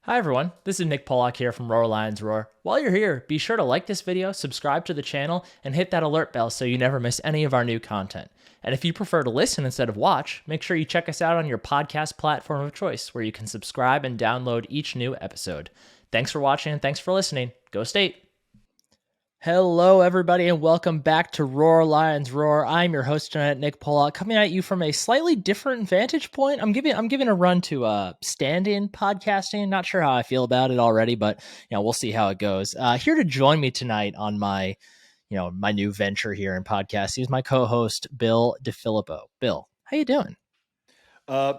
Hi everyone, this is Nick Pollock here from Roar Lions Roar. While you're here, be sure to like this video, subscribe to the channel, and hit that alert bell so you never miss any of our new content. And if you prefer to listen instead of watch, make sure you check us out on your podcast platform of choice where you can subscribe and download each new episode. Thanks for watching and thanks for listening. Go State! Hello, everybody, and welcome back to Roar Lions Roar. I'm your host tonight, Nick Pollock, coming at you from a slightly different vantage point. I'm giving a run to stand-in podcasting. Not sure how I feel about it already, but we'll see how it goes. Here to join me tonight on my new venture here in podcasting is my co-host Bill DeFilippo. Bill, how you doing?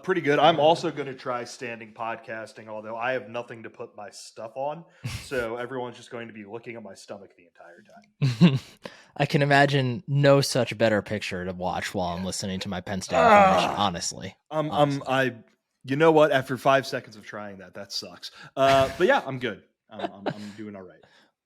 Pretty good. I'm also going to try standing podcasting, although I have nothing to put my stuff on. So everyone's just going to be looking at my stomach the entire time. I can imagine no such better picture to watch while I'm listening to my Penn State information, honestly. You know what? After 5 seconds of trying that sucks. But yeah, I'm good. I'm doing all right.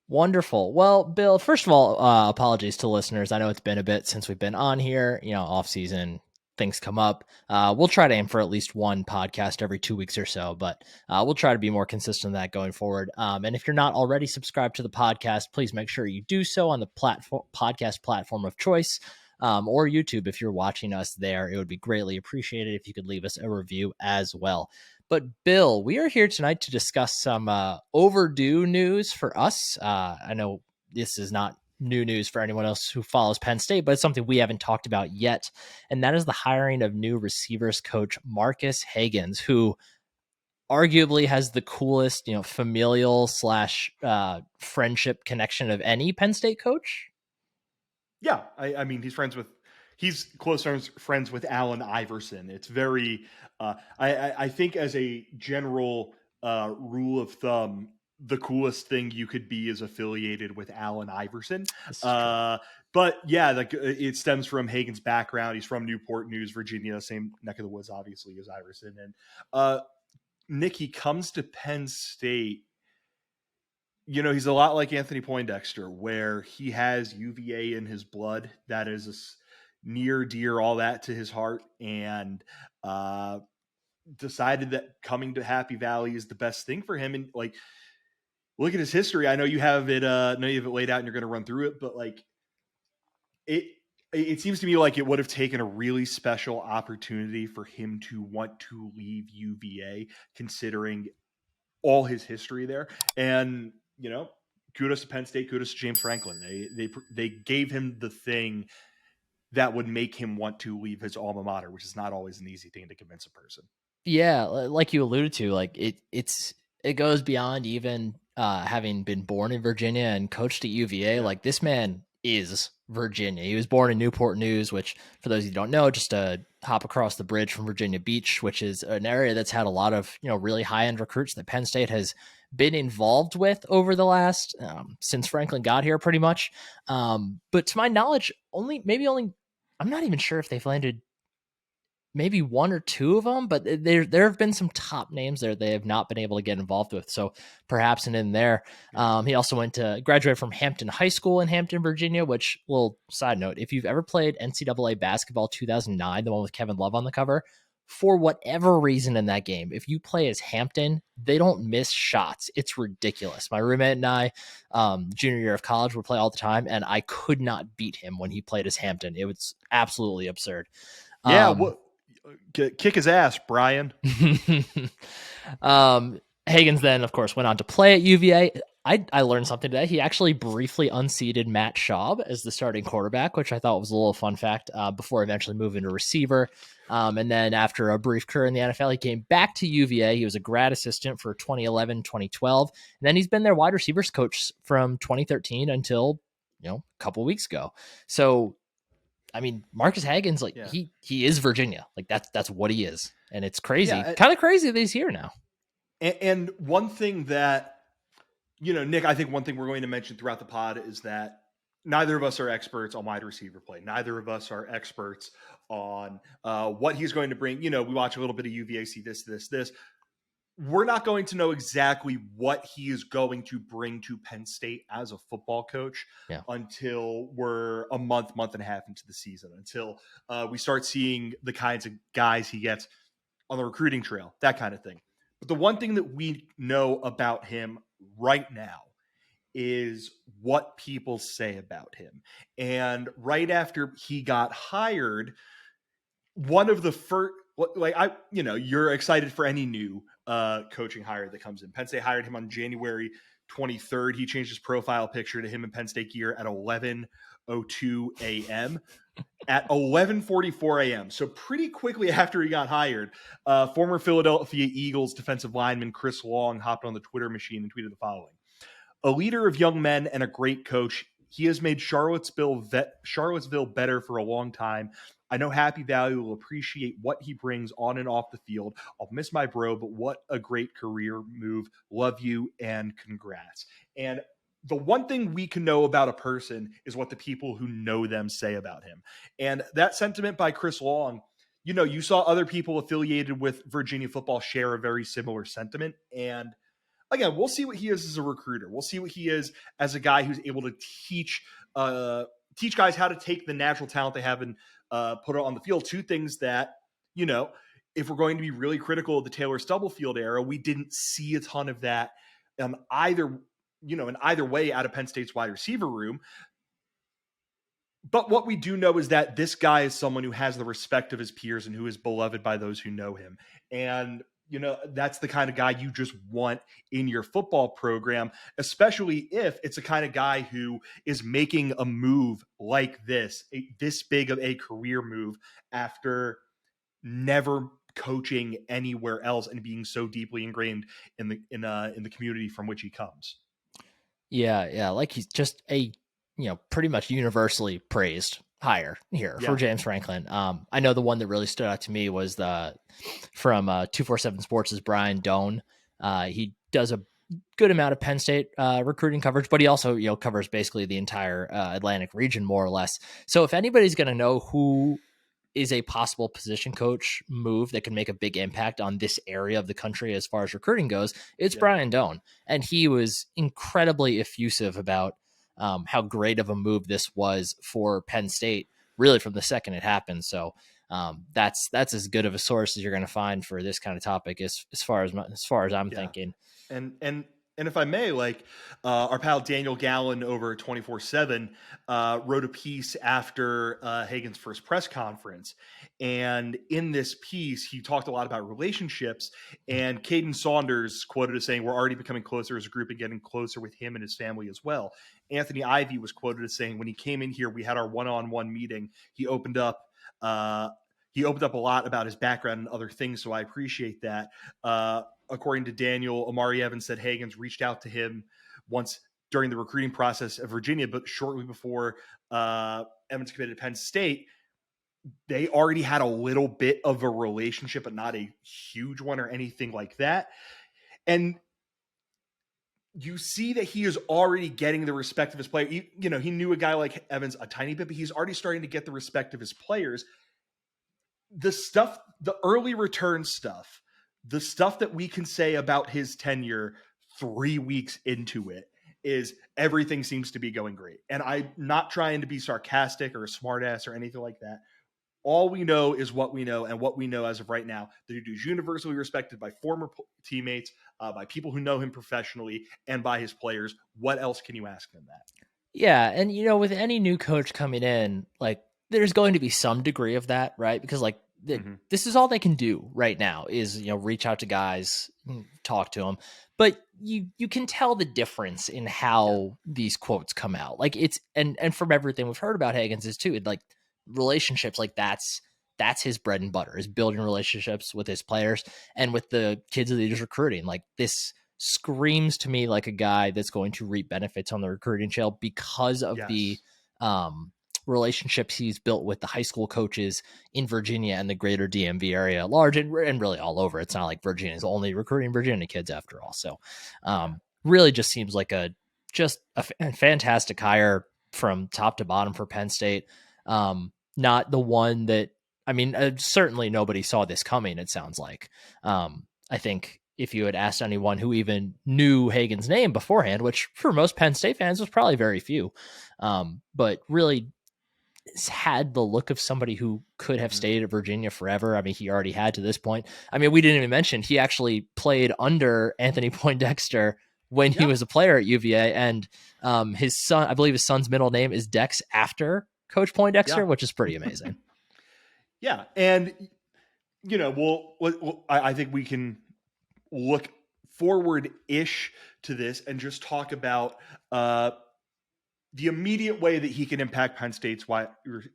Wonderful. Well, Bill, first of all, apologies to listeners. I know it's been a bit since we've been on here, off season. Things come up. We'll try to aim for at least one podcast every 2 weeks or so, but we'll try to be more consistent in that going forward. And if you're not already subscribed to the podcast, please make sure you do so on the podcast platform of choice, or YouTube. If you're watching us there, it would be greatly appreciated if you could leave us a review as well. But Bill, we are here tonight to discuss some overdue news for us. I know this is not new news for anyone else who follows Penn State, but it's something we haven't talked about yet. And that is the hiring of new receivers coach Marques Hagans, who arguably has the coolest, familial / friendship connection of any Penn State coach. Yeah. I mean, he's close friends with Allen Iverson. It's very, I think as a general rule of thumb, the coolest thing you could be is affiliated with Allen Iverson. But yeah, it stems from Hagan's background. He's from Newport News, Virginia, same neck of the woods, obviously, as Iverson. And Nick, he comes to Penn State. He's a lot like Anthony Poindexter, where he has UVA in his blood. That is near, dear, all that to his heart. And decided that coming to Happy Valley is the best thing for him. And look at his history. I know you have it laid out and you're going to run through it, but it seems to me like it would have taken a really special opportunity for him to want to leave UVA, considering all his history there. And, kudos to Penn State, kudos to James Franklin. They gave him the thing that would make him want to leave his alma mater, which is not always an easy thing to convince a person. Yeah. Like you alluded to, it goes beyond even having been born in Virginia and coached at UVA. Like, this man is Virginia. He was born in Newport News, which, for those of you who don't know, just a hop across the bridge from Virginia Beach, which is an area that's had a lot of, really high-end recruits that Penn State has been involved with over the last, since Franklin got here, pretty much. But to my knowledge, only, I'm not even sure if they've landed maybe one or two of them, but there have been some top names there they have not been able to get involved with. So perhaps in there. He also graduated from Hampton High School in Hampton, Virginia, which, little side note, if you've ever played NCAA basketball 2009, the one with Kevin Love on the cover, for whatever reason in that game, if you play as Hampton, they don't miss shots. It's ridiculous. My roommate and I, junior year of college, would play all the time, and I could not beat him when he played as Hampton. It was absolutely absurd. Yeah, kick his ass, Brian. Hagans then, of course, went on to play at UVA. I learned something today. He actually briefly unseated Matt Schaub as the starting quarterback, which I thought was a little fun fact, before eventually moving to receiver. And then after a brief career in the NFL, he came back to UVA. He was a grad assistant for 2011, 2012. And then he's been their wide receivers coach from 2013 until, a couple weeks ago. So, I mean, Marques Hagans, he is Virginia. That's what he is. And it's crazy. Kind of crazy that he's here now. And one thing that, Nick, I think one thing we're going to mention throughout the pod is that neither of us are experts on wide receiver play. Neither of us are experts on what he's going to bring. We watch a little bit of UVA, see this. We're not going to know exactly what he is going to bring to Penn State as a football coach until we're a month and a half into the season, until we start seeing the kinds of guys he gets on the recruiting trail, that kind of thing. But the one thing that we know about him right now is what people say about him. And right after he got hired, one of the first, like, you're excited for any new coaching hire that comes in. Penn State hired him on January 23rd. He changed his profile picture to him in Penn State gear at 11:02 a.m. At 11:44 a.m., so pretty quickly after he got hired, former Philadelphia Eagles defensive lineman Chris Long hopped on the Twitter machine and tweeted the following: "A leader of young men and a great coach. He has made Charlottesville better for a long time. I know Happy Valley will appreciate what he brings on and off the field. I'll miss my bro, but what a great career move. Love you and congrats." And the one thing we can know about a person is what the people who know them say about him. And that sentiment by Chris Long, you saw other people affiliated with Virginia football share a very similar sentiment. And again, we'll see what he is as a recruiter. We'll see what he is as a guy who's able to teach guys how to take the natural talent they have and put it on the field. Two things that, if we're going to be really critical of the Taylor Stubblefield era, we didn't see a ton of that either in either way out of Penn State's wide receiver room. But what we do know is that this guy is someone who has the respect of his peers and who is beloved by those who know him. And, that's the kind of guy you just want in your football program, especially if it's a kind of guy who is making a move like this big of a career move after never coaching anywhere else and being so deeply ingrained in the community from which he comes. Yeah. Like he's just a, pretty much universally praised hire here for James Franklin. I know the one that really stood out to me was from 247 Sports' Brian Doan. He does a good amount of Penn State recruiting coverage, but he also, covers basically the entire Atlantic region more or less. So if anybody's going to know who is a possible position coach move that can make a big impact on this area of the country as far as recruiting goes, it's Brian Doan. And he was incredibly effusive about how great of a move this was for Penn State, really from the second it happened. So that's as good of a source as you're going to find for this kind of topic as far as I'm thinking. And if I may, our pal Daniel Gallen over 24/7 wrote a piece after Hagans' first press conference. And in this piece, he talked a lot about relationships. And Caden Saunders quoted as saying, "We're already becoming closer as a group and getting closer with him and his family as well." Anthony Ivey was quoted as saying, "When he came in here, we had our one-on-one meeting. He opened up a lot about his background and other things, so I appreciate that." According to Daniel, Amari Evans said Hagans reached out to him once during the recruiting process of Virginia, but shortly before Evans committed to Penn State, they already had a little bit of a relationship, but not a huge one or anything like that. And you see that he is already getting the respect of his player. He knew a guy like Evans a tiny bit, but he's already starting to get the respect of his players. The early return stuff, the stuff that we can say about his tenure 3 weeks into it is everything seems to be going great. And I'm not trying to be sarcastic or a smartass or anything like that. All we know is what we know, and what we know as of right now, the dude is universally respected by former teammates, by people who know him professionally, and by his players. What else can you ask than that? Yeah, and with any new coach coming in, there's going to be some degree of that, right? Because this is all they can do right now is reach out to guys, talk to them, but you can tell the difference in how these quotes come out. It's and from everything we've heard about Hagans is too, relationships, that's his bread and butter, is building relationships with his players and with the kids that he's recruiting. This screams to me like a guy that's going to reap benefits on the recruiting trail because of the relationships he's built with the high school coaches in Virginia and the greater DMV area at large, and really all over. It's not like Virginia's only recruiting Virginia kids after all. So really just seems like a fantastic hire from top to bottom for Penn State. Not the one that, certainly nobody saw this coming, it sounds like. I think if you had asked anyone who even knew Hagans' name beforehand, which for most Penn State fans was probably very few, but really had the look of somebody who could have Mhm. stayed at Virginia forever. I mean, he already had to this point. I mean, we didn't even mention he actually played under Anthony Poindexter when he Yeah. was a player at UVA, and his son, I believe his son's middle name is Dex after Coach Yeah. Poindexter, which is pretty amazing. Yeah. And, I think we can look forward ish to this and just talk about the immediate way that he can impact Penn State's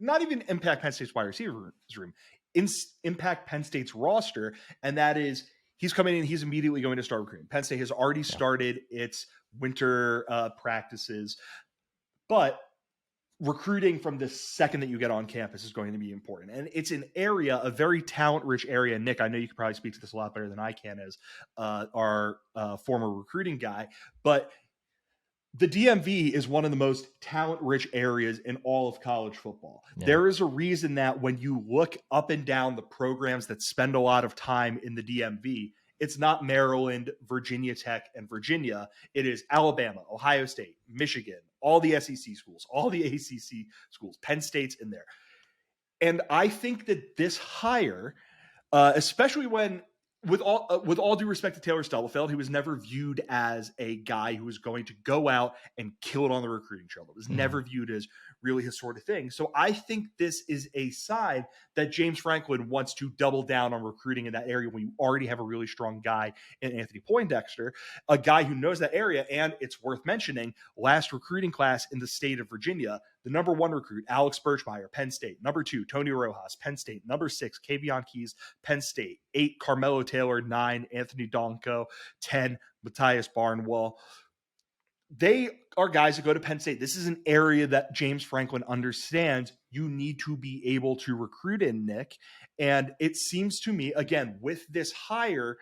not even impact Penn State's wide receiver room, impact Penn State's roster, and that is he's coming in. He's immediately going to start recruiting. Penn State has already Yeah. started its winter practices, but recruiting from the second that you get on campus is going to be important. And it's an area, a very talent rich area. Nick, I know you could probably speak to this a lot better than I can as our former recruiting guy, but the DMV is one of the most talent rich areas in all of college football. Yeah. There is a reason that when you look up and down the programs that spend a lot of time in the DMV, it's not Maryland, Virginia Tech, and Virginia. It is Alabama, Ohio State, Michigan, all the SEC schools, all the ACC schools, Penn State's in there. And I think that this hire, especially when with all due respect to Taylor Stubblefield, who was never viewed as a guy who was going to go out and kill it on the recruiting trail. It was Mhm. never viewed as really his sort of thing. So I think this is a sign that James Franklin wants to double down on recruiting in that area when you already have a really strong guy in Anthony Poindexter, a guy who knows that area. And it's worth mentioning, last recruiting class in the state of Virginia, the number one recruit, Alex Birchmeyer, Penn State. Number two, Tony Rojas, Penn State. Number six, Kavion Keys, Penn State. 8, Carmelo Taylor. 9, Anthony Donko. 10, Matthias Barnwell. They are guys that go to Penn State. This is an area that James Franklin understands you need to be able to recruit in, Nick. And it seems to me, again, with this hire,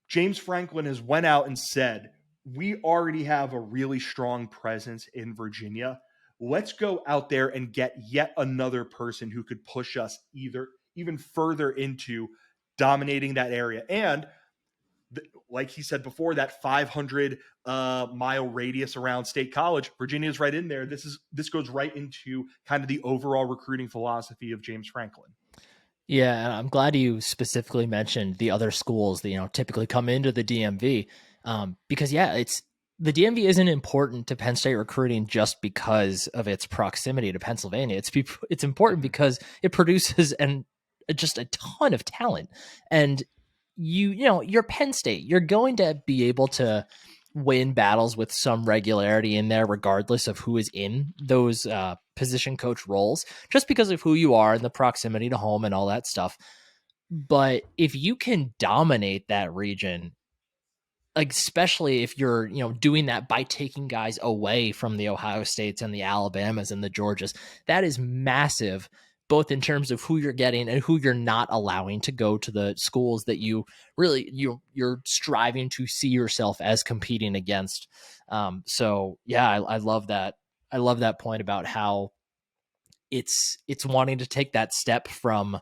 James Franklin has went out and said, we already have a really strong presence in Virginia. Let's go out there and get yet another person who could push us even further into dominating that area. And like he said before, that 500 mile radius around State College, Virginia's right in there. This goes right into kind of the overall recruiting philosophy of James Franklin. Yeah, and I'm glad you specifically mentioned the other schools that typically come into the DMV, because it's the DMV isn't important to Penn State recruiting just because of its proximity to Pennsylvania. It's important Mm-hmm. because it produces just a ton of talent, and you're Penn State. You're going to be able to win battles with some regularity in there, regardless of who is in those position coach roles, just because of who you are and the proximity to home and all that stuff. But if you can dominate that region, like especially if you're doing that by taking guys away from the Ohio States and the Alabamas and the Georgias, that is massive, both in terms of who you're getting and who you're not allowing to go to the schools that you're striving to see yourself as competing against. So yeah, I love that. I love that point about how it's wanting to take that step from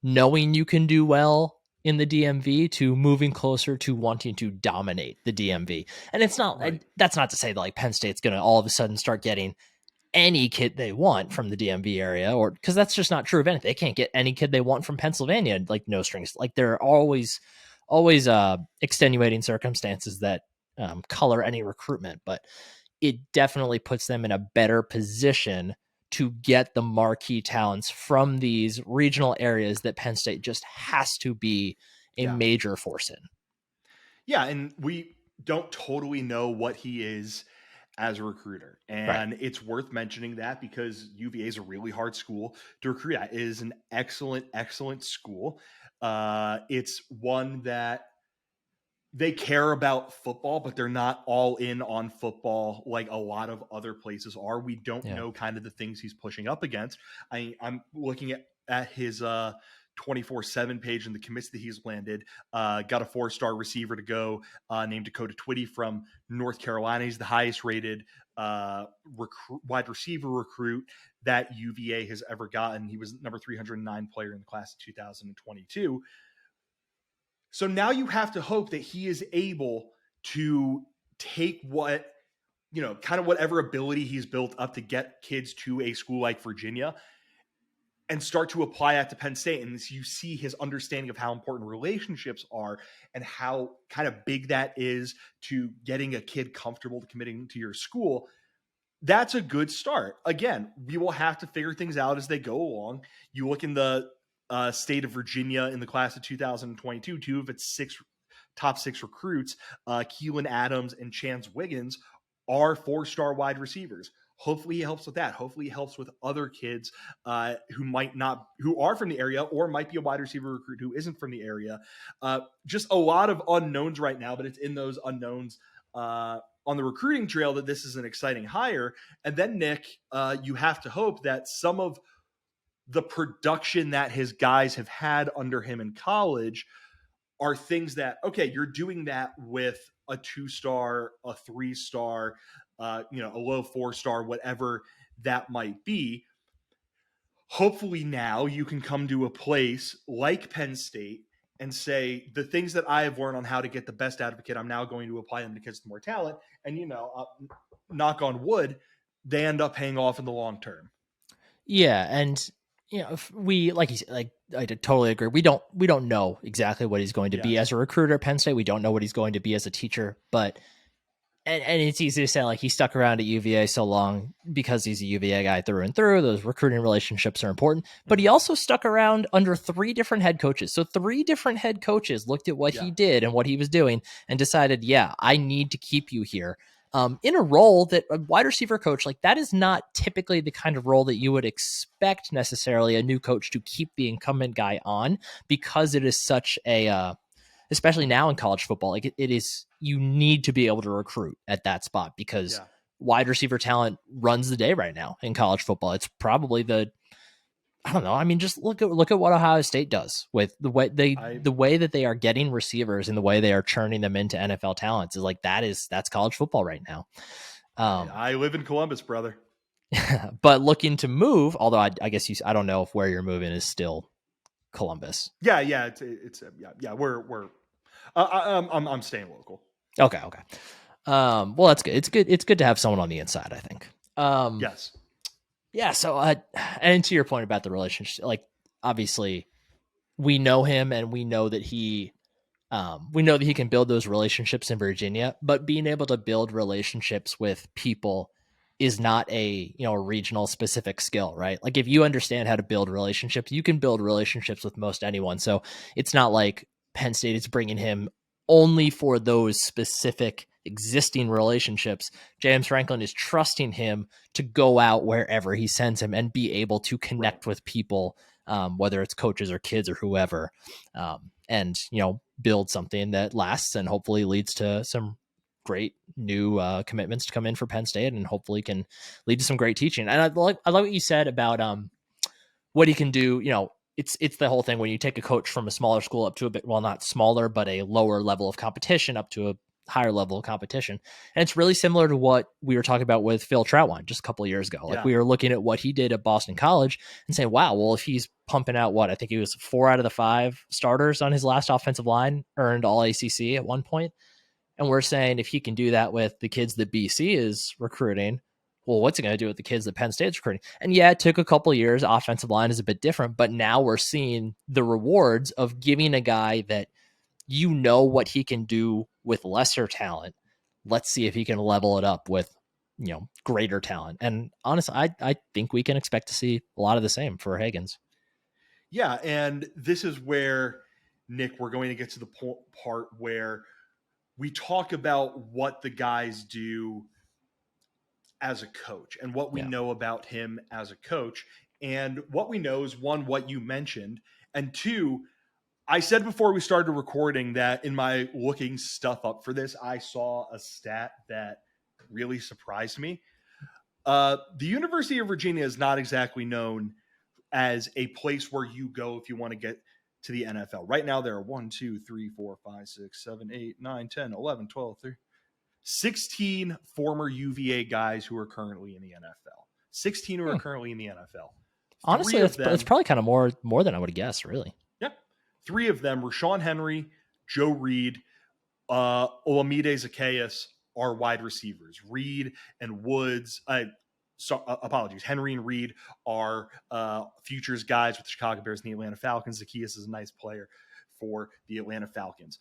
knowing you can do well in the DMV to moving closer to wanting to dominate the DMV. And it's not, Right. that's not to say that like Penn State's going to all of a sudden start getting any kid they want from the DMV area, or because that's just not true of anything. They can't get any kid they want from Pennsylvania, like no strings. Like there are always extenuating circumstances that color any recruitment, but it definitely puts them in a better position to get the marquee talents from these regional areas that Penn State just has to be a Yeah. major force in. Yeah. And we don't totally know what he is as a recruiter. Right. And it's worth mentioning that because UVA is a really hard school to recruit at. It is an excellent, excellent school. It's one that they care about football, but they're not all in on football like a lot of other places are. We don't Yeah. know kind of the things he's pushing up against. I'm looking at his 24/7 page and the commits that he's landed. Got a 4-star receiver to go named Dakota Twitty from North Carolina. He's the highest rated wide receiver recruit that UVA has ever gotten. He was number 309 player in the class of 2022. So now you have to hope that he is able to take what kind of whatever ability he's built up to get kids to a school like Virginia and start to apply that to Penn State. And you see his understanding of how important relationships are and how kind of big that is to getting a kid comfortable to committing to your school. That's a good start. Again, we will have to figure things out as they go along. You look in the state of Virginia in the class of 2022, two of its top six recruits, Keelan Adams and Chance Wiggins, are 4-star wide receivers. Hopefully he helps with that. Hopefully he helps with other kids who are from the area or might be a wide receiver recruit who isn't from the area. Just a lot of unknowns right now, but it's in those unknowns on the recruiting trail that this is an exciting hire. And then, Nick, you have to hope that some of the production that his guys have had under him in college are things that, okay, you're doing that with a 2-star, a 3-star, a low 4-star, whatever that might be. Hopefully now you can come to a place like Penn State and say, the things that I have learned on how to get the best out of a kid, I'm now going to apply them to kids with more talent. And, knock on wood, they end up paying off in the long term. Yeah. And, if we, like you said, like I totally agree. We don't know exactly what he's going to be as a recruiter at Penn State. We don't know what he's going to be as a teacher, but and it's easy to say like he stuck around at UVA so long because he's a UVA guy through and through. Those recruiting relationships are important, but he also stuck around under 3 different head coaches. So 3 different head coaches looked at what he did and what he was doing and decided, I need to keep you here. In a role that a wide receiver coach, like that is not typically the kind of role that you would expect necessarily a new coach to keep the incumbent guy on, because it is such a, especially now in college football, like it is, you need to be able to recruit at that spot because wide receiver talent runs the day right now in college football. It's probably I don't know. I mean, just look at what Ohio State does with the way that they are getting receivers and the way they are churning them into NFL talents is like that's college football right now. I live in Columbus, brother. But looking to move, although I guess I don't know if where you're moving is still Columbus. Yeah, it's we're I'm staying local. Okay. Well, that's good. It's good to have someone on the inside, I think. Yes. Yeah. So, and to your point about the relationship, like obviously we know him and we know that he can build those relationships in Virginia, but being able to build relationships with people is not a regional specific skill, right? Like if you understand how to build relationships, you can build relationships with most anyone. So it's not like Penn State is bringing him only for those specific existing relationships. James Franklin is trusting him to go out wherever he sends him and be able to connect with people, whether it's coaches or kids or whoever, and build something that lasts and hopefully leads to some great new commitments to come in for Penn State and hopefully can lead to some great teaching. And I like what you said about what he can do. It's the whole thing when you take a coach from a smaller school up to a bit, well, not smaller, but a lower level of competition up to a higher level of competition. And it's really similar to what we were talking about with Phil Troutwine just a couple of years ago. Like we were looking at what he did at Boston College and saying, wow, well, if he's pumping out I think he was 4 out of the 5 starters on his last offensive line, earned all ACC at one point. And we're saying if he can do that with the kids that BC is recruiting, well, what's it going to do with the kids that Penn State's recruiting? And it took a couple of years. Offensive line is a bit different, but now we're seeing the rewards of giving a guy that what he can do with lesser talent. Let's see if he can level it up with, greater talent. And honestly, I think we can expect to see a lot of the same for Hagans. Yeah, and this is where, Nick, we're going to get to the part where we talk about what the guys do as a coach and what we know about him as a coach. And what we know is, 1, what you mentioned, and 2, I said before we started recording that in my looking stuff up for this, I saw a stat that really surprised me. The University of Virginia is not exactly known as a place where you go if you want to get to the NFL. Right now, there are 1, 2, 3, 4, 5, 6, 7, 8, 9, 10, 11, 12, 13, 16 former UVA guys who are currently in the NFL. 16 who are currently in the NFL. Honestly, it's probably kind of more than I would have guessed, really. Yep. 3 of them, Rashawn Henry, Joe Reed, Olamide Zacchaeus, are wide receivers. Reed and Woods, apologies, Henry and Reed are futures guys with the Chicago Bears and the Atlanta Falcons. Zacchaeus is a nice player for the Atlanta Falcons.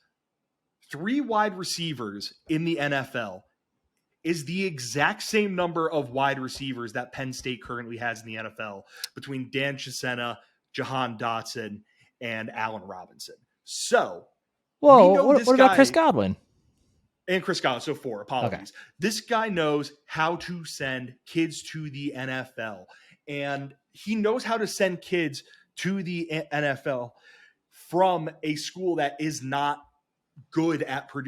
3 wide receivers in the NFL is the exact same number of wide receivers that Penn State currently has in the NFL between Dan Chisena, Jahan Dotson, and Allen Robinson. So, whoa, what about Chris Godwin? And Chris Godwin, so 4, apologies. Okay. This guy knows how to send kids to the NFL, and he knows how to send kids to the NFL from a school that is not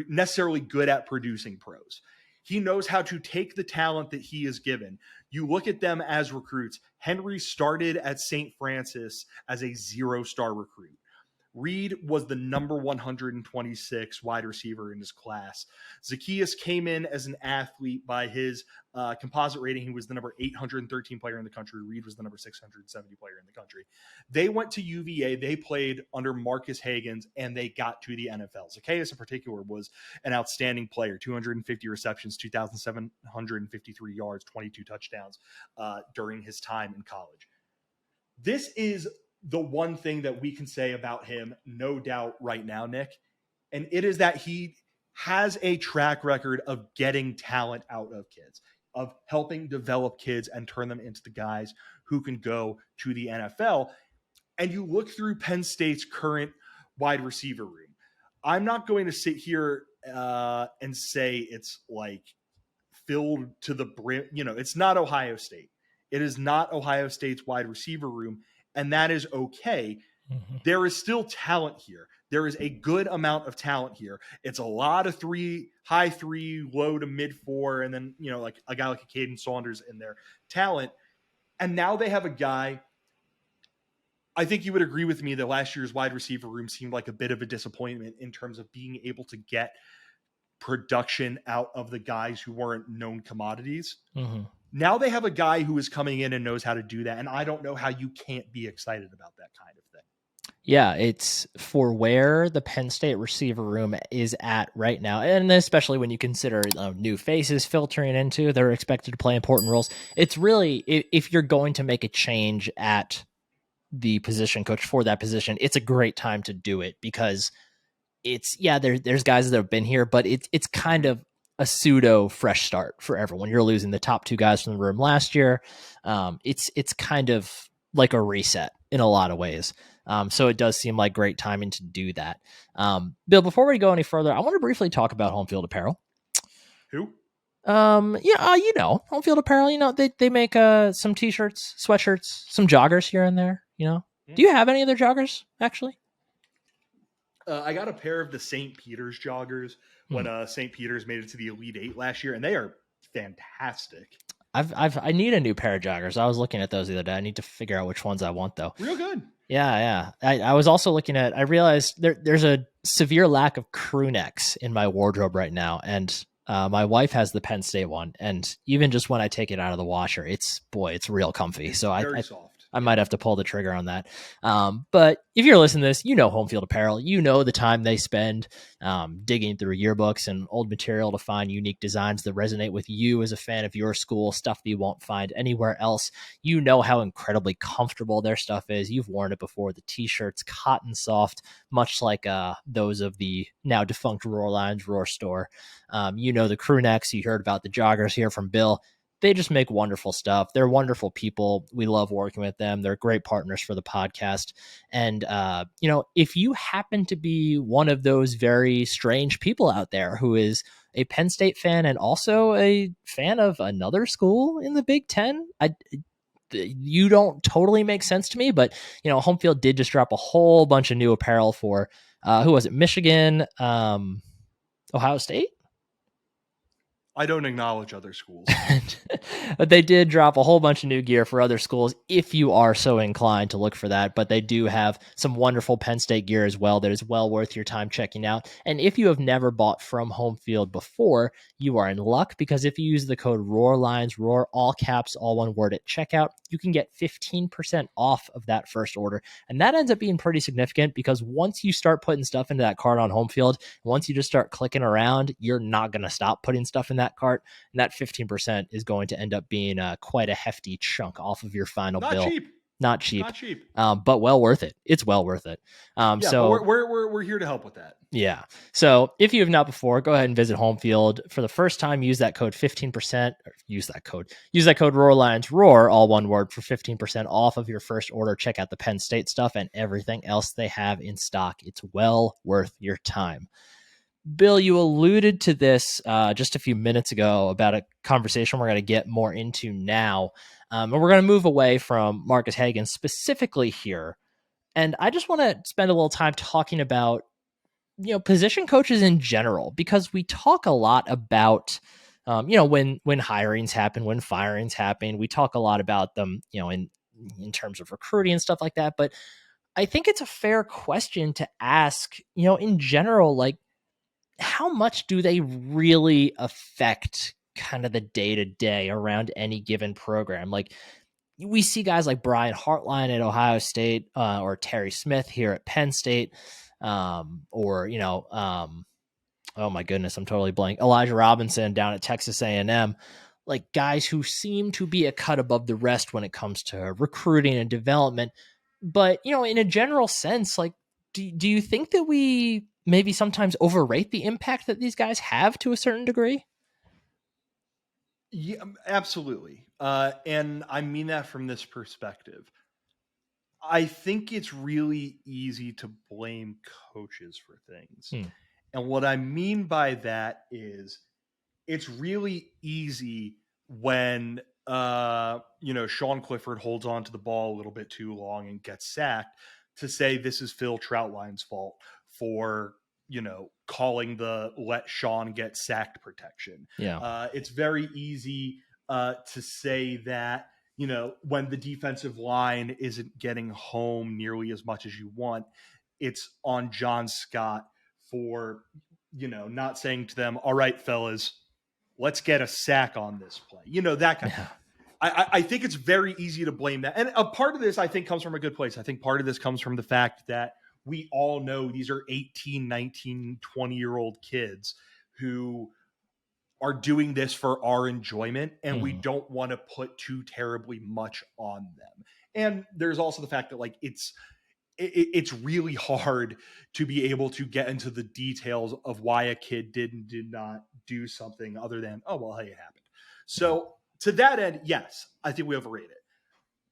necessarily good at producing pros. He knows how to take the talent that he is given. You look at them as recruits. Henry started at St. Francis as a 0-star recruit. Reed was the number 126 wide receiver in his class. Zacchaeus came in as an athlete by his composite rating. He was the number 813 player in the country. Reed was the number 670 player in the country. They went to UVA. They played under Marques Hagans, and they got to the NFL. Zacchaeus in particular was an outstanding player, 250 receptions, 2,753 yards, 22 touchdowns during his time in college. This is the one thing that we can say about him, no doubt right now, Nick, and it is that he has a track record of getting talent out of kids, of helping develop kids and turn them into the guys who can go to the NFL. And you look through Penn State's current wide receiver room. I'm not going to sit here and say it's like filled to the brim. You know, it's not Ohio State. It is not Ohio State's wide receiver room. And that is okay. Mm-hmm. There is still talent here. There is a good amount of talent here. It's a lot of high 3, low to mid 4, and then, you know, like a guy like a Caden Saunders in their talent. And now they have a guy. I think you would agree with me that last year's wide receiver room seemed like a bit of a disappointment in terms of being able to get production out of the guys who weren't known commodities. Mm-hmm. Now they have a guy who is coming in and knows how to do that. And I don't know how you can't be excited about that kind of thing. Yeah, it's for where the Penn State receiver room is at right now. And especially when you consider new faces filtering into, they're expected to play important roles. It's really, if you're going to make a change at the position coach for that position, it's a great time to do it because it's, there's guys that have been here, but it's kind of a pseudo fresh start for everyone. You're losing the top 2 guys from the room last year. It's kind of like a reset in a lot of ways. So it does seem like great timing to do that. Bill, before we go any further, I want to briefly talk about Home Field Apparel. Who? Home Field Apparel, they make some t-shirts, sweatshirts, some joggers here and there, Do you have any of their joggers actually? I got a pair of the St. Peter's joggers when St. Peter's made it to the Elite 8 last year, and they are fantastic. I need a new pair of joggers. I was looking at those the other day. I need to figure out which ones I want though. Real good. Yeah. I was also looking at, I realized there's a severe lack of crew necks in my wardrobe right now. And my wife has the Penn State one. And even just when I take it out of the washer, it's real comfy. So very soft. I might have to pull the trigger on that. But if you're listening to this, Home Field Apparel, the time they spend digging through yearbooks and old material to find unique designs that resonate with you as a fan of your school, stuff that you won't find anywhere else. You know how incredibly comfortable their stuff is. You've worn it before. The t-shirts, cotton soft, much like those of the now defunct Roar Lions Roar store. The crew necks. You heard about the joggers here from Bill. They just make wonderful stuff. They're wonderful people. We love working with them. They're great partners for the podcast. And, if you happen to be one of those very strange people out there who is a Penn State fan and also a fan of another school in the Big Ten, you don't totally make sense to me, but, Home Field did just drop a whole bunch of new apparel for, who was it? Michigan, Ohio State? I don't acknowledge other schools. But they did drop a whole bunch of new gear for other schools if you are so inclined to look for that. But they do have some wonderful Penn State gear as well that is well worth your time checking out. And if you have never bought from Home Field before, you are in luck, because if you use the code ROARLINES, ROAR, all caps, all one word, at checkout, you can get 15% off of that first order. And that ends up being pretty significant, because once you start putting stuff into that cart on Home Field, once you just start clicking around, you're not going to stop putting stuff in that cart. And that 15% is going to end up being quite a hefty chunk off of your final Not bill. cheap. Not cheap. Not cheap. But well worth it. It's well worth it. Yeah, so but we're here to help with that. Yeah. So if you have not before, go ahead and visit Home Field for the first time. Use that code 15%. Use that code ROARLINES, ROAR, all one word, for 15% off of your first order. Check out the Penn State stuff and everything else they have in stock. It's well worth your time. Bill, you alluded to this just a few minutes ago about a conversation we're going to get more into now. And we're going to move away from Marques Hagans specifically here. And I just want to spend a little time talking about, position coaches in general, because we talk a lot about, when hirings happen, when firings happen, we talk a lot about them, in terms of recruiting and stuff like that. But I think it's a fair question to ask, in general, like, how much do they really affect kind of the day to day around any given program? Like, we see guys like Brian Hartline at Ohio State, or Terry Smith here at Penn State, or oh my goodness, I'm totally blank. Elijah Robinson down at Texas A&M, like guys who seem to be a cut above the rest when it comes to recruiting and development. But in a general sense, like, do you think that we maybe sometimes overrate the impact that these guys have to a certain degree? Yeah, absolutely. And I mean that from this perspective. I think it's really easy to blame coaches for things. And what I mean by that is it's really easy when Sean Clifford holds on to the ball a little bit too long and gets sacked to say this is Phil Troutline's fault for calling the let Sean get sacked protection. Yeah. It's very easy to say that when the defensive line isn't getting home nearly as much as you want, it's on John Scott for not saying to them, all right, fellas, let's get a sack on this play. That kind of. I think it's very easy to blame that. And a part of this, I think, comes from a good place. I think part of this comes from the fact that we all know these are 18, 19, 20-year-old kids who are doing this for our enjoyment, and we don't want to put too terribly much on them. And there's also the fact that, like, it's really hard to be able to get into the details of why a kid did not do something other than, oh, well, hey, it happened. So to that end, yes, I think we overrate it.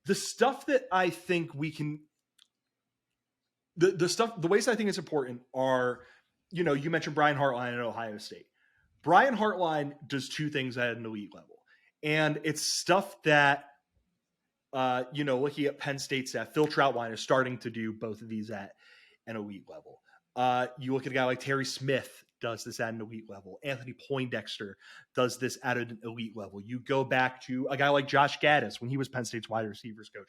The stuff that I think we can, the ways I think it's important are, you mentioned Brian Hartline at Ohio State. Brian Hartline does two things at an elite level. And it's stuff that, looking at Penn State's at, Phil Troutline is starting to do both of these at an elite level. You look at a guy like Terry Smith does this at an elite level. Anthony Poindexter does this at an elite level. You go back to a guy like Josh Gaddis when he was Penn State's wide receivers coach,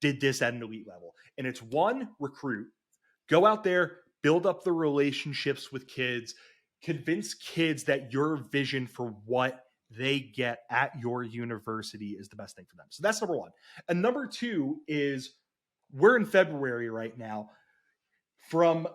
did this at an elite level. And it's one, recruit, go out there, build up the relationships with kids, convince kids that your vision for what they get at your university is the best thing for them. So that's number one. And number two is we're in February right now. From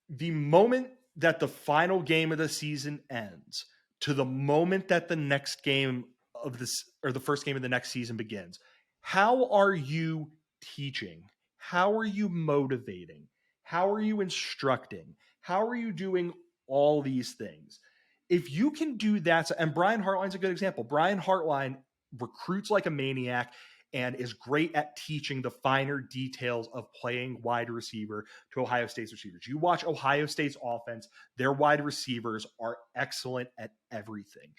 the moment that the final game of the season ends to the moment that the next game of this, or the first game of the next season begins, how are you teaching? How are you motivating? How are you instructing? How are you doing all these things? If you can do that, and Brian Hartline's a good example. Brian Hartline recruits like a maniac and is great at teaching the finer details of playing wide receiver to Ohio State's receivers. You watch Ohio State's offense, their wide receivers are excellent at everything.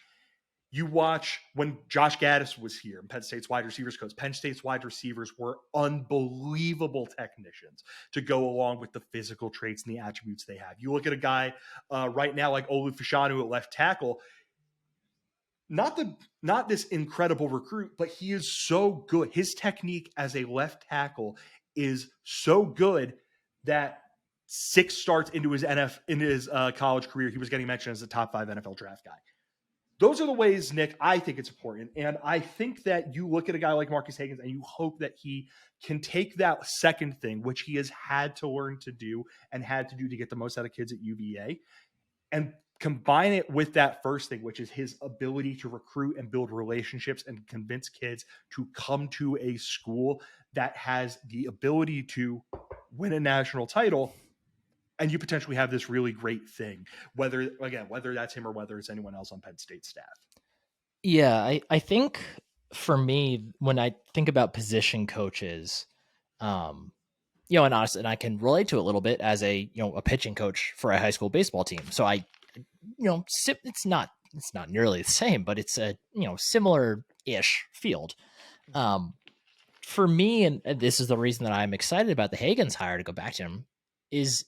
You watch when Josh Gaddis was here and Penn State's wide receivers coach, Penn State's wide receivers were unbelievable technicians to go along with the physical traits and the attributes they have. You look at a guy right now like Olu Fashanu at left tackle. not this incredible recruit, but he is so good. His technique as a left tackle is so good that 6 starts into his college career, he was getting mentioned as a top 5 NFL draft guy. Those are the ways, Nick, I think it's important. And I think that you look at a guy like Marques Hagans and you hope that he can take that second thing, which he has had to learn to do and had to do to get the most out of kids at UVA, and combine it with that first thing, which is his ability to recruit and build relationships and convince kids to come to a school that has the ability to win a national title. And you potentially have this really great thing, whether that's him or whether it's anyone else on Penn State staff. Yeah, I think for me, when I think about position coaches, and honestly, and I can relate to it a little bit as a pitching coach for a high school baseball team. So it's not nearly the same, but it's a similar-ish field. For me, and this is the reason that I'm excited about the Hagans hire, to go back to him, is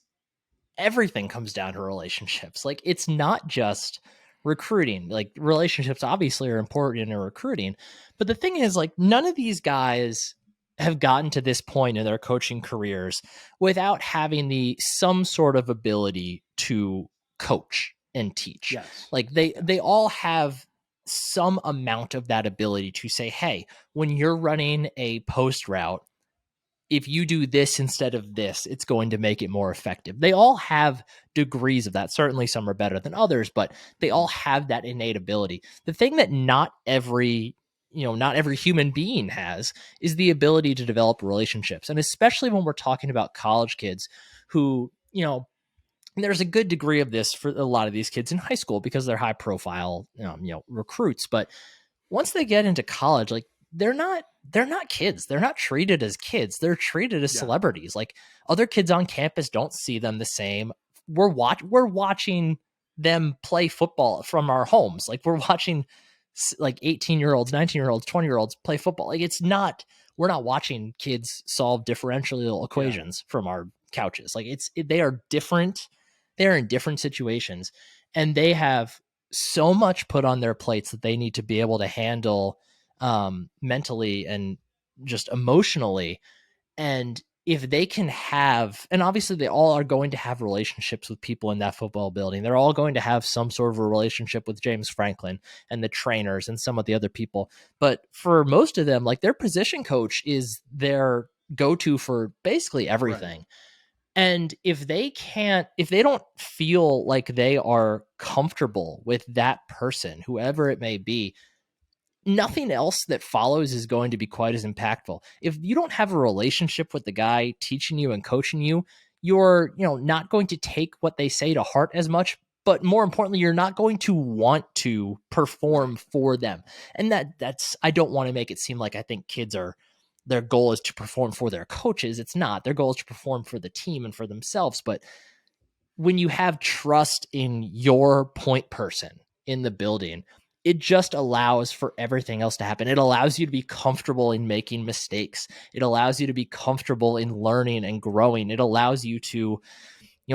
everything comes down to relationships. Like, it's not just recruiting. Like, relationships obviously are important in recruiting, but the thing is, like, none of these guys have gotten to this point in their coaching careers without having some sort of ability to coach and teach. Yes. Like, they all have some amount of that ability to say, hey, when you're running a post route, if you do this instead of this, it's going to make it more effective. They all have degrees of that. Certainly some are better than others, but they all have that innate ability. The thing that not every human being has is the ability to develop relationships. And especially when we're talking about college kids who, there's a good degree of this for a lot of these kids in high school because they're high profile, recruits. But once they get into college, like, they're not kids. They're not treated as kids. They're treated as celebrities. Like, other kids on campus don't see them the same. We're watching them play football from our homes. Like, we're watching like 18-year-olds, 19-year-olds, 20-year-olds play football. Like, we're not watching kids solve differential equations from our couches. Like, they are different. They're in different situations, and they have so much put on their plates that they need to be able to handle mentally and just emotionally. And if they can and obviously they all are going to have relationships with people in that football building. They're all going to have some sort of a relationship with James Franklin and the trainers and some of the other people. But for most of them, like, their position coach is their go-to for basically everything. Right. And if they don't feel like they are comfortable with that person, whoever it may be, nothing else that follows is going to be quite as impactful. If you don't have a relationship with the guy teaching you and coaching you, you're, not going to take what they say to heart as much, but more importantly, you're not going to want to perform for them. And that's, I don't want to make it seem like I think their goal is to perform for their coaches. It's not. Their goal is to perform for the team and for themselves. But when you have trust in your point person in the building, it just allows for everything else to happen. It allows you to be comfortable in making mistakes. It allows you to be comfortable in learning and growing. It allows you to,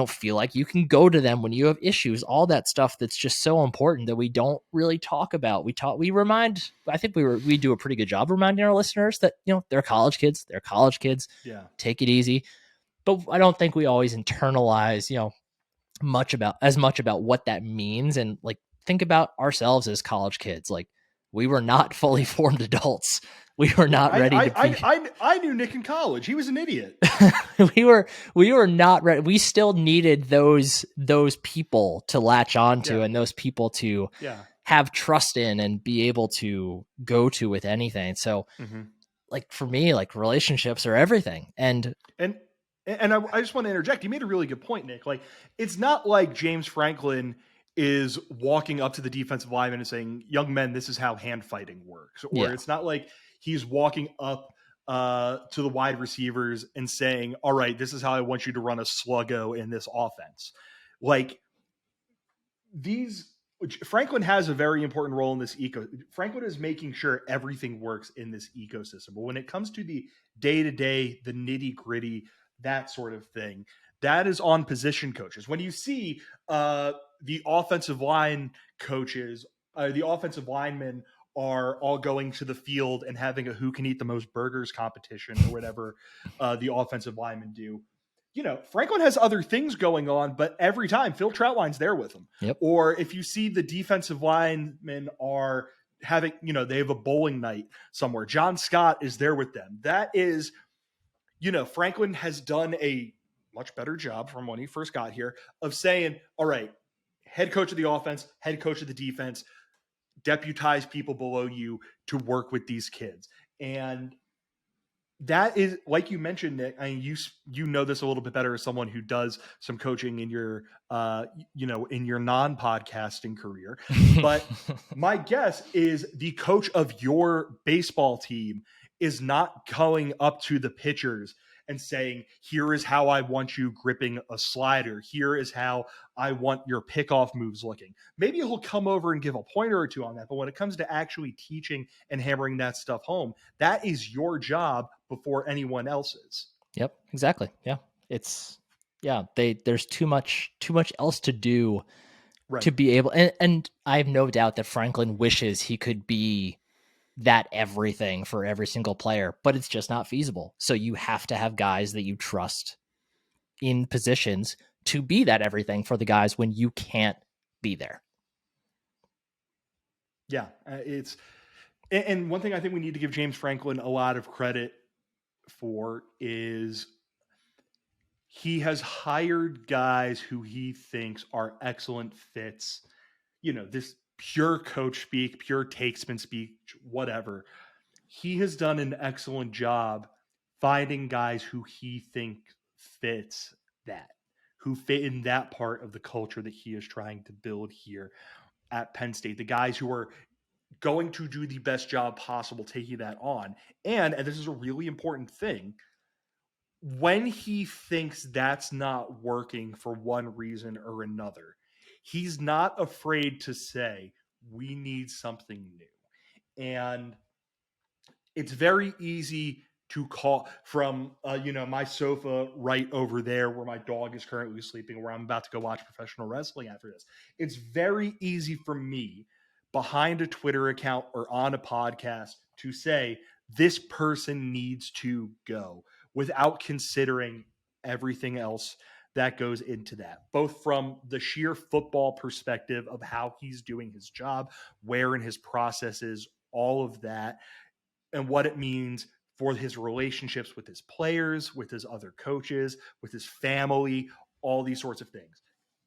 feel like you can go to them when you have issues, all that stuff that's just so important that we don't really talk about. I think we do a pretty good job reminding our listeners that, they're college kids. Yeah. Take it easy. But I don't think we always internalize, much about what that means. And, like, think about ourselves as college kids. Like, we were not fully formed adults. We were not ready to be. I knew Nick in college. He was an idiot. we were not ready. We still needed those people to latch onto and those people to have trust in and be able to go to with anything. So, like, for me, like, relationships are everything. And I just want to interject. You made a really good point, Nick. Like, it's not like James Franklin is walking up to the defensive lineman and saying, "Young men, this is how hand fighting works." Or it's not like he's walking up to the wide receivers and saying, "All right, this is how I want you to run a sluggo in this offense." Like, Franklin has a very important role in this Franklin is making sure everything works in this ecosystem. But when it comes to the day-to-day, the nitty-gritty, that sort of thing, that is on position coaches. When you see the offensive line coaches, the offensive linemen are all going to the field and having a who can eat the most burgers competition or whatever the offensive linemen do. Franklin has other things going on, but every time Phil Troutline's there with him. Yep. Or if you see the defensive linemen are having, they have a bowling night somewhere, John Scott is there with them. That is, Franklin has done a much better job from when he first got here of saying, all right, head coach of the offense, head coach of the defense, deputize people below you to work with these kids. And that is, like you mentioned, Nick, I mean, you know this a little bit better as someone who does some coaching in your in your non-podcasting career. But my guess is the coach of your baseball team is not going up to the pitchers and saying, here is how I want you gripping a slider. Here is how I want your pickoff moves looking. Maybe he'll come over and give a pointer or two on that. But when it comes to actually teaching and hammering that stuff home, that is your job before anyone else's. Yep, exactly. Yeah. There's too much else to do to be able, and I have no doubt that Franklin wishes he could be that everything for every single player, but it's just not feasible. So you have to have guys that you trust in positions to be that everything for the guys when you can't be there. Yeah, and one thing I think we need to give James Franklin a lot of credit for is he has hired guys who he thinks are excellent fits. This pure coach speak, pure takesman speak, whatever. He has done an excellent job finding guys who he thinks fits that, who fit in that part of the culture that he is trying to build here at Penn State. The guys who are going to do the best job possible taking that on. And this is a really important thing, when he thinks that's not working for one reason or another, he's not afraid to say, we need something new. And it's very easy to call from, my sofa right over there where my dog is currently sleeping, where I'm about to go watch professional wrestling after this. It's very easy for me behind a Twitter account or on a podcast to say, this person needs to go, without considering everything else that goes into that, both from the sheer football perspective of how he's doing his job, where in his process is, all of that, and what it means for his relationships with his players, with his other coaches, with his family, all these sorts of things.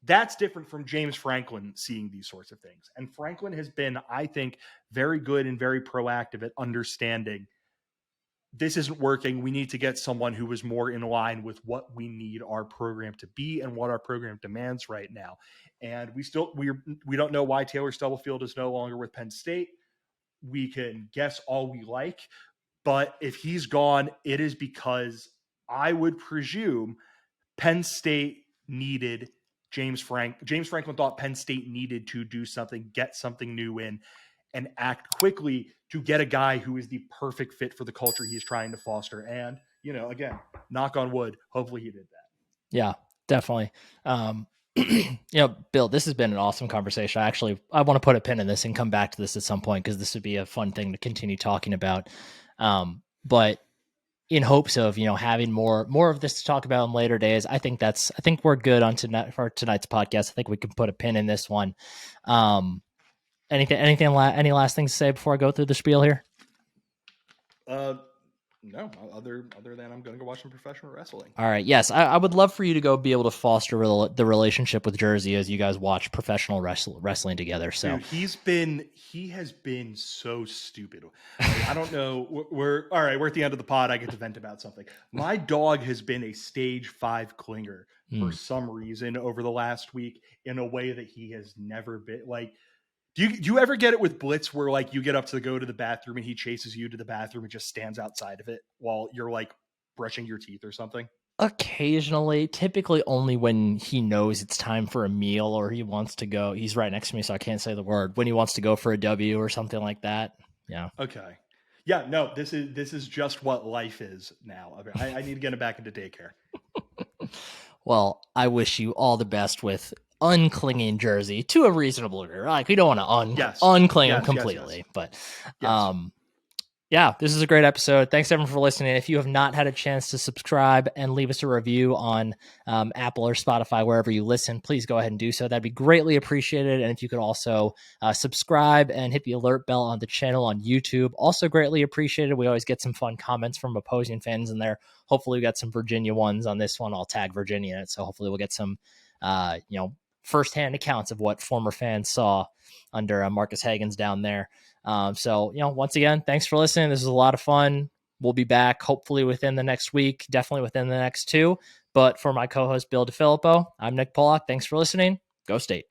That's different from James Franklin seeing these sorts of things. And Franklin has been, I think, very good and very proactive at understanding this isn't working. We need to get someone who is more in line with what we need our program to be and what our program demands right now. And we don't know why Taylor Stubblefield is no longer with Penn State. We can guess all we like, but if he's gone, it is because I would presume Penn State needed James Franklin thought Penn State needed to do something, get something new in, and act quickly to get a guy who is the perfect fit for the culture he's trying to foster. And, again, knock on wood, hopefully he did that. Yeah, definitely. Bill, this has been an awesome conversation. I want to put a pin in this and come back to this at some point, because this would be a fun thing to continue talking about. But in hopes of, having more of this to talk about in later days, I think we're good on for tonight's podcast. I think we can put a pin in this one. Any last things to say before I go through the spiel here? No, other than I'm going to go watch some professional wrestling. All right. Yes. I would love for you to go be able to foster the relationship with Jersey as you guys watch professional wrestling together. So dude, he has been so stupid. I don't know. We're at the end of the pod. I get to vent about something. My dog has been a stage 5 clinger for some reason over the last week in a way that he has never been. Like, do you ever get it with Blitz where like you get up to go to the bathroom and he chases you to the bathroom and just stands outside of it while you're like brushing your teeth or something? Occasionally, typically only when he knows it's time for a meal or he wants to go. He's right next to me, so I can't say the word. When he wants to go for a W or something like that. Yeah. Okay. Yeah. No. This is just what life is now. I need to get him back into daycare. Well, I wish you all the best with unclinging jersey to a reasonable degree. Like, we don't want to Yes. uncling them Yes, completely, yes. but Yes. yeah, this is a great episode. Thanks everyone for listening. If you have not had a chance to subscribe and leave us a review on Apple or Spotify, wherever you listen, please go ahead and do so. That'd be greatly appreciated. And if you could also subscribe and hit the alert bell on the channel on YouTube, also greatly appreciated. We always get some fun comments from opposing fans in there. Hopefully we got some Virginia ones on this one. I'll tag Virginia in it. So hopefully we'll get some, firsthand accounts of what former fans saw under Marques Hagans down there. So, once again, thanks for listening. This was a lot of fun. We'll be back hopefully within the next week, definitely within the next 2. But for my co-host, Bill DeFilippo, I'm Nick Pollock. Thanks for listening. Go State.